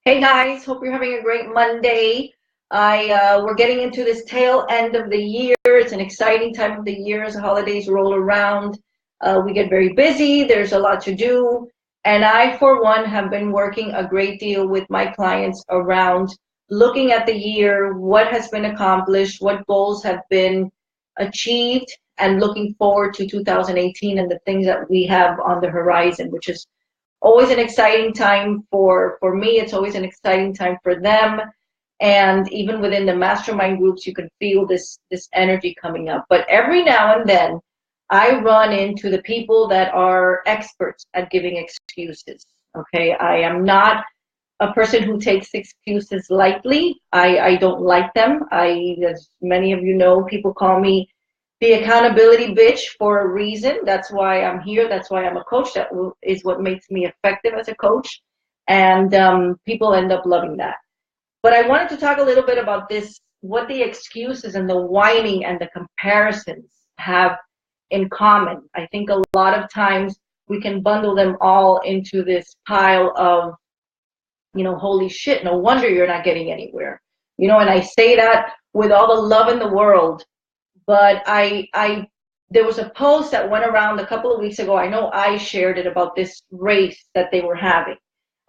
Hey guys, hope you're having a great Monday. We're getting into this tail end of the year. It's an exciting time of the year as the holidays roll around. We get very busy. There's a lot to do, and I, for one, have been working a great deal with my clients around looking at the year, what has been accomplished, what goals have been achieved, and looking forward to 2018 and the things that we have on the horizon, which is always an exciting time for me. It's always an exciting time for them, and even within the mastermind groups you can feel this energy coming up. But every now and then I run into the people that are experts at giving excuses. Okay, I am not a person who takes excuses lightly. I don't like them. As many of you know, people call me the accountability bitch for a reason. That's why I'm here. That's why I'm a coach. That is what makes me effective as a coach. And people end up loving that. But I wanted to talk a little bit about this, what the excuses and the whining and the comparisons have in common. I think a lot of times we can bundle them all into this pile of, holy shit, no wonder you're not getting anywhere. And I say that with all the love in the world, but there was a post that went around a couple of weeks ago. I know I shared it about this race that they were having,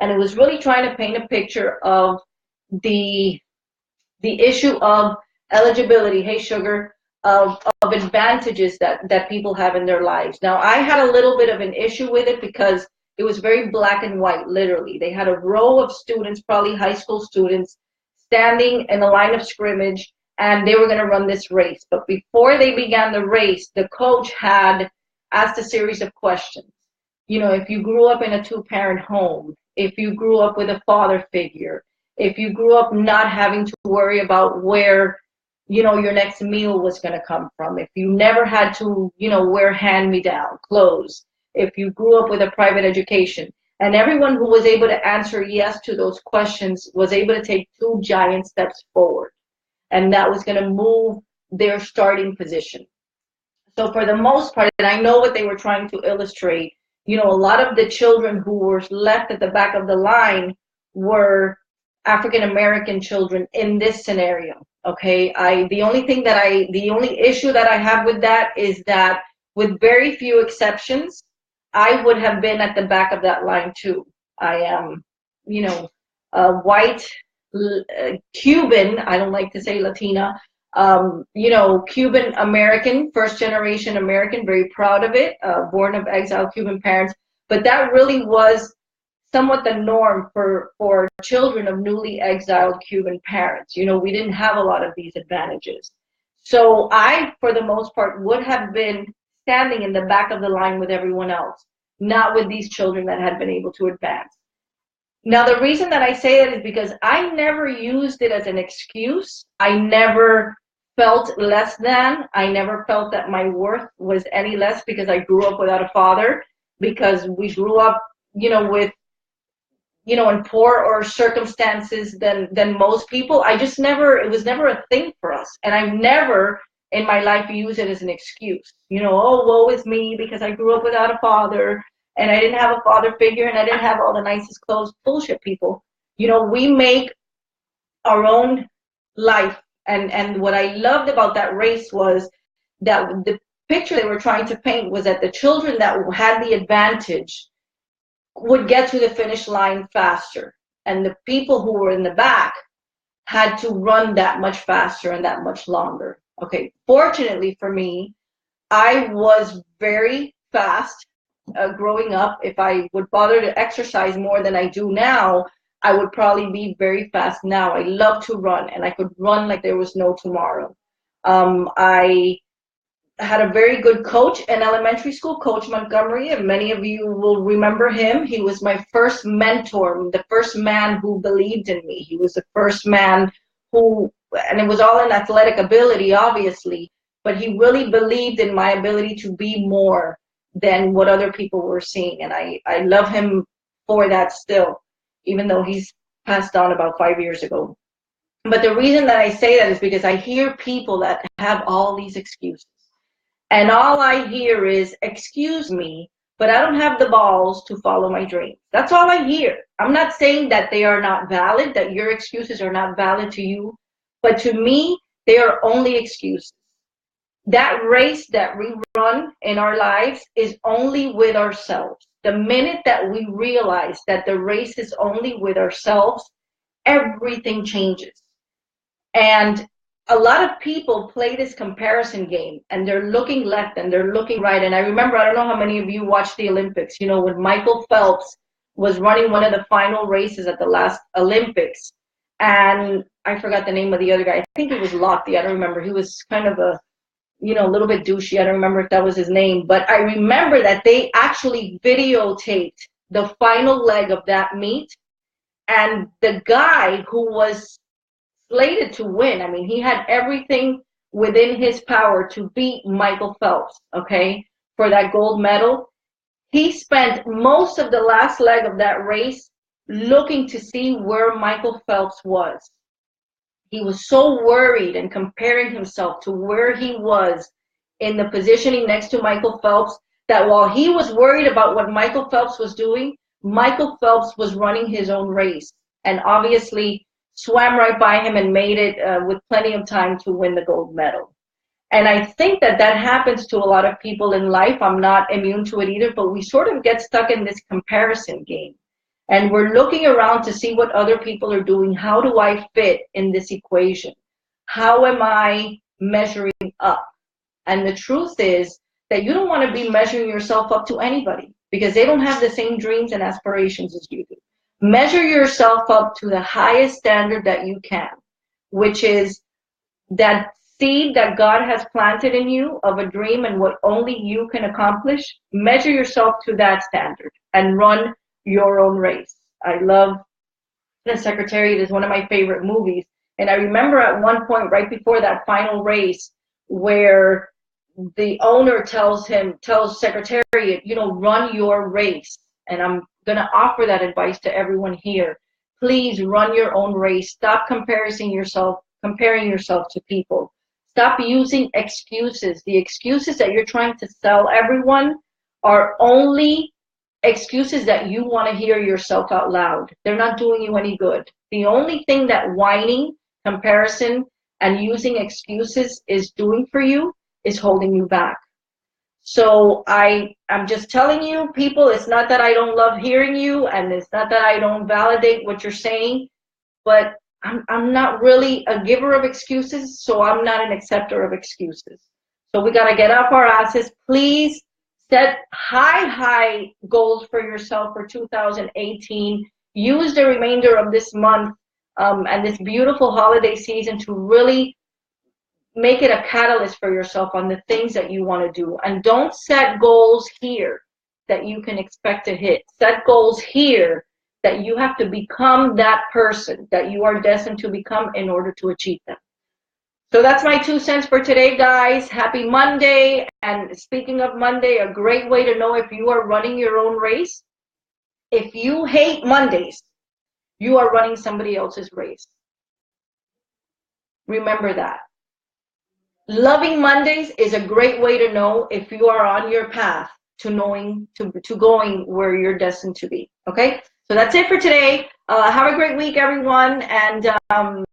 and it was really trying to paint a picture of the issue of eligibility. Hey, sugar, of advantages that people have in their lives. Now, I had a little bit of an issue with it because it was very black and white. Literally, they had a row of students, probably high school students, standing in a line of scrimmage, and they were going to run this race. But before they began the race, the coach had asked a series of questions. If you grew up in a two-parent home, if you grew up with a father figure, if you grew up not having to worry about where, your next meal was going to come from, if you never had to, wear hand-me-down clothes, if you grew up with a private education. And everyone who was able to answer yes to those questions was able to take two giant steps forward. And that was going to move their starting position. So for the most part, and I know what they were trying to illustrate, a lot of the children who were left at the back of the line were African American children in this scenario. Okay, the only issue that I have with that is that, with very few exceptions, I would have been at the back of that line too. I am, a white, Cuban, I don't like to say Latina, Cuban American, first generation American, very proud of it, born of exiled Cuban parents. But that really was somewhat the norm for children of newly exiled Cuban parents. We didn't have a lot of these advantages. So I, for the most part, would have been standing in the back of the line with everyone else, not with these children that had been able to advance. Now, the reason that I say that is because I never used it as an excuse. I never felt less than. I never felt that my worth was any less because I grew up without a father, because we grew up, with, in poorer circumstances than most people. It was never a thing for us. And I've never in my life used it as an excuse. Oh, woe is me because I grew up without a father, and I didn't have a father figure, and I didn't have all the nicest clothes. Bullshit, people. We make our own life. And what I loved about that race was that the picture they were trying to paint was that the children that had the advantage would get to the finish line faster. And the people who were in the back had to run that much faster and that much longer. Okay, fortunately for me, I was very fast growing up. If I would bother to exercise more than I do now, I would probably be very fast now. I love to run, and I could run like there was no tomorrow. I had a very good coach in elementary school, Coach Montgomery, and many of you will remember him. He was my first mentor, the first man who believed in me. He was the first man who, and it was all in athletic ability, obviously, but he really believed in my ability to be more than what other people were seeing. And I love him for that still, even though he's passed on about 5 years ago. But the reason that I say that is because I hear people that have all these excuses. And all I hear is, excuse me, but I don't have the balls to follow my dreams. That's all I hear. I'm not saying that they are not valid, that your excuses are not valid to you, but to me, they are only excuses. That race that we run in our lives is only with ourselves. The minute that we realize that the race is only with ourselves, everything changes. And a lot of people play this comparison game, and they're looking left and they're looking right. And I remember, I don't know how many of you watched the Olympics, you know, when Michael Phelps was running one of the final races at the last Olympics. And I forgot the name of the other guy. I think it was Lofty. I don't remember. He was kind of a, you know, a little bit douchey. I don't remember if that was his name. But I remember that they actually videotaped the final leg of that meet. And the guy who was slated to win. I mean, he had everything within his power to beat Michael Phelps, okay, for that gold medal. He spent most of the last leg of that race looking to see where Michael Phelps was. He was so worried and comparing himself to where he was in the positioning next to Michael Phelps that while he was worried about what Michael Phelps was doing, Michael Phelps was running his own race and obviously swam right by him and made it with plenty of time to win the gold medal. And I think that that happens to a lot of people in life. I'm not immune to it either, but we sort of get stuck in this comparison game. And we're looking around to see what other people are doing. How do I fit in this equation? How am I measuring up? And the truth is that you don't want to be measuring yourself up to anybody because they don't have the same dreams and aspirations as you do. Measure yourself up to the highest standard that you can, which is that seed that God has planted in you of a dream and what only you can accomplish. Measure yourself to that standard and run your own race. I love The Secretariat. Is one of my favorite movies. And I remember at one point right before that final race where the owner tells Secretariat, you know, run your race. And I'm going to offer that advice to everyone here. Please run your own race. Stop comparing yourself to people. Stop using excuses. The excuses that you're trying to sell everyone are only excuses that you want to hear yourself out loud. They're not doing you any good. The only thing that whining, comparison, and using excuses is doing for you is holding you back. So I'm just telling you, people, it's not that I don't love hearing you, and it's not that I don't validate what you're saying, but I'm not really a giver of excuses, so I'm not an acceptor of excuses. So we got to get off our asses. Please set high goals for yourself for 2018. Use the remainder of this month and this beautiful holiday season to really make it a catalyst for yourself on the things that you want to do. And don't set goals here that you can expect to hit. Set goals here that you have to become that person that you are destined to become in order to achieve them. So that's my 2 cents for today, guys. Happy Monday. And speaking of Monday, a great way to know if you are running your own race. If you hate Mondays, you are running somebody else's race. Remember that. Loving Mondays is a great way to know if you are on your path to going where you're destined to be. Okay, so that's it for today. Have a great week, everyone, and